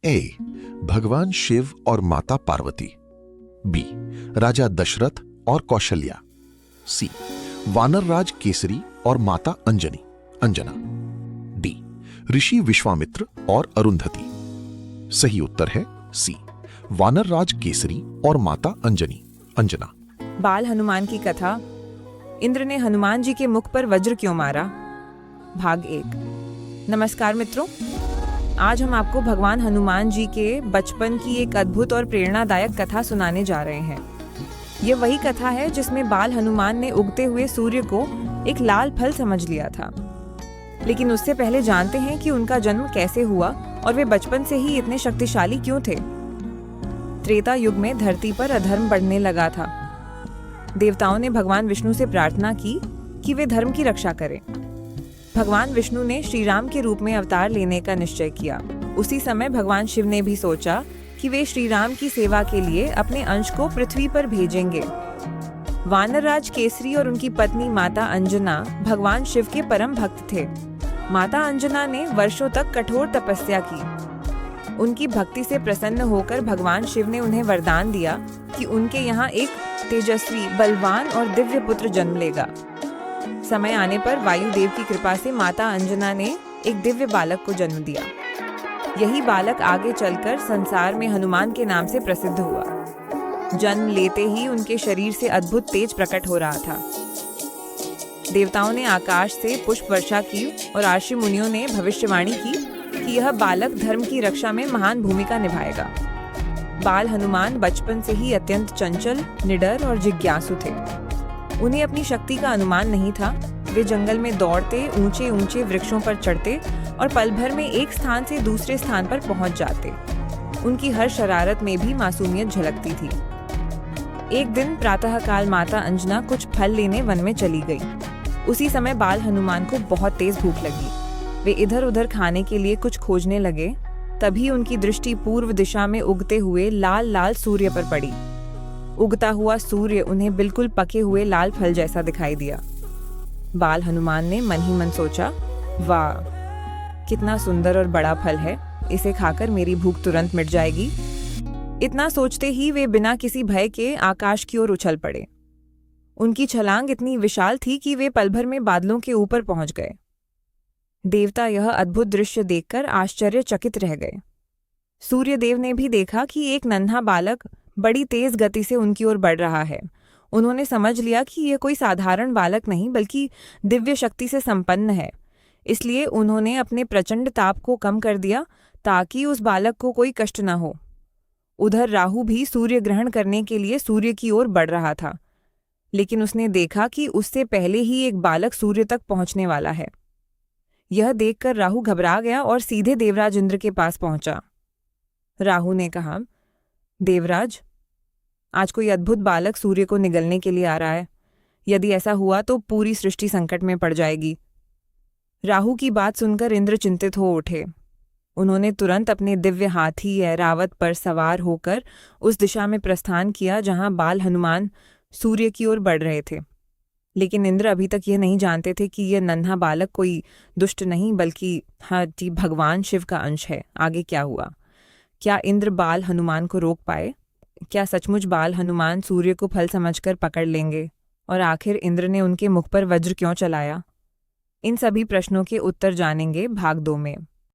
ए. भगवान शिव और माता पार्वती. बी. राजा दशरथ और कौशल्या. सी. वानर राज केसरी और माता अंजना. डी. ऋषि विश्वामित्र और अरुंधति. सही उत्तर है सी. वानर राज केसरी और माता अंजना. बाल हनुमान की कथा. इंद्र ने हनुमान जी के मुख पर वज्र क्यों मारा? भाग 1. नमस्कार मित्रों, आज हम आपको भगवान हनुमान जी के बचपन की एक अद्भुत और प्रेरणादायक कथा सुनाने जा रहे हैं। ये वही कथा है जिसमें बाल हनुमान ने उगते हुए सूर्य को एक लाल फल समझ लिया था। लेकिन उससे पहले जानते हैं कि उनका जन्म कैसे हुआ और वे बचपन से ही इतने शक्तिशाली क्यों थे। त्रेता युग में धरती पर अधर्म बढ़ने लगा था। देवताओं ने भगवान विष्णु से प्रार्थना की कि वे धर्म की रक्षा करें। भगवान विष्णु ने श्री राम के रूप में अवतार लेने का निश्चय किया। उसी समय भगवान शिव ने भी सोचा कि वे श्री राम की सेवा के लिए अपने अंश को पृथ्वी पर भेजेंगे। वानर राज केसरी और उनकी पत्नी माता अंजना भगवान शिव के परम भक्त थे। माता अंजना ने वर्षों तक कठोर तपस्या की। उनकी भक्ति से प्रसन्न होकर भगवान शिव ने उन्हें वरदान दिया कि उनके यहाँ एक तेजस्वी, बलवान और दिव्य पुत्र जन्म लेगा। समय आने पर वायुदेव की कृपा से माता अंजना ने एक दिव्य बालक को जन्म दिया। यही बालक आगे चलकर संसार में हनुमान के नाम से प्रसिद्ध हुआ। जन्म लेते ही उनके शरीर से अद्भुत तेज प्रकट हो रहा था। देवताओं ने आकाश से पुष्प वर्षा की और ऋषि मुनियों ने भविष्यवाणी की कि यह बालक धर्म की रक्षा में महान भूमिका निभाएगा। बाल हनुमान बचपन से ही अत्यंत चंचल, निडर और जिज्ञासु थे। उन्हें अपनी शक्ति का अनुमान नहीं था। वे जंगल में दौड़ते, ऊंचे ऊंचे वृक्षों पर चढ़ते और पल भर में एक स्थान से दूसरे स्थान पर पहुंच जाते। उनकी हर शरारत में भी मासूमियत झलकती थी। एक दिन प्रातःकाल माता अंजना कुछ फल लेने वन में चली गई। उसी समय बाल हनुमान को बहुत तेज भूख लगी। वे इधर उधर खाने के लिए कुछ खोजने लगे। तभी उनकी दृष्टि पूर्व दिशा में उगते हुए लाल लाल सूर्य पर पड़ी। उगता हुआ सूर्य उन्हें बिल्कुल पके हुए लाल फल जैसा दिखाई दिया। बाल हनुमान ने मन ही मन सोचा, वाह, कितना सुंदर और बड़ा फल है, इसे खाकर मेरी भूख तुरंत मिट जाएगी। इतना सोचते ही वे बिना किसी भय के आकाश की ओर उछल पड़े। उनकी छलांग इतनी विशाल थी कि वे पल भर में बादलों के ऊपर पहुंच गए। देवता यह अद्भुत दृश्य देखकर आश्चर्यचकित रह गए। सूर्य देव ने भी देखा कि एक नन्हा बालक बड़ी तेज गति से उनकी ओर बढ़ रहा है। उन्होंने समझ लिया कि यह कोई साधारण बालक नहीं बल्कि दिव्य शक्ति से संपन्न है। इसलिए उन्होंने अपने प्रचंड ताप को कम कर दिया ताकि उस बालक को कोई कष्ट न हो। उधर राहु भी सूर्य ग्रहण करने के लिए सूर्य की ओर बढ़ रहा था, लेकिन उसने देखा कि उससे पहले ही एक बालक सूर्य तक पहुंचने वाला है। यह देखकर राहु घबरा गया और सीधे देवराज इंद्र के पास पहुंचा। राहु ने कहा, देवराज, आज कोई अद्भुत बालक सूर्य को निगलने के लिए आ रहा है। यदि ऐसा हुआ तो पूरी सृष्टि संकट में पड़ जाएगी। राहु की बात सुनकर इंद्र चिंतित हो उठे। उन्होंने तुरंत अपने दिव्य हाथी ऐरावत पर सवार होकर उस दिशा में प्रस्थान किया जहां बाल हनुमान सूर्य की ओर बढ़ रहे थे। लेकिन इंद्र अभी तक यह नहीं जानते थे कि यह नन्हा बालक कोई दुष्ट नहीं बल्कि भगवान शिव का अंश है। आगे क्या हुआ? क्या इंद्र बाल हनुमान को रोक पाए? क्या सचमुच बाल हनुमान सूर्य को फल समझकर पकड़ लेंगे? और आखिर इंद्र ने उनके मुख पर वज्र क्यों चलाया? इन सभी प्रश्नों के उत्तर जानेंगे भाग 2 में।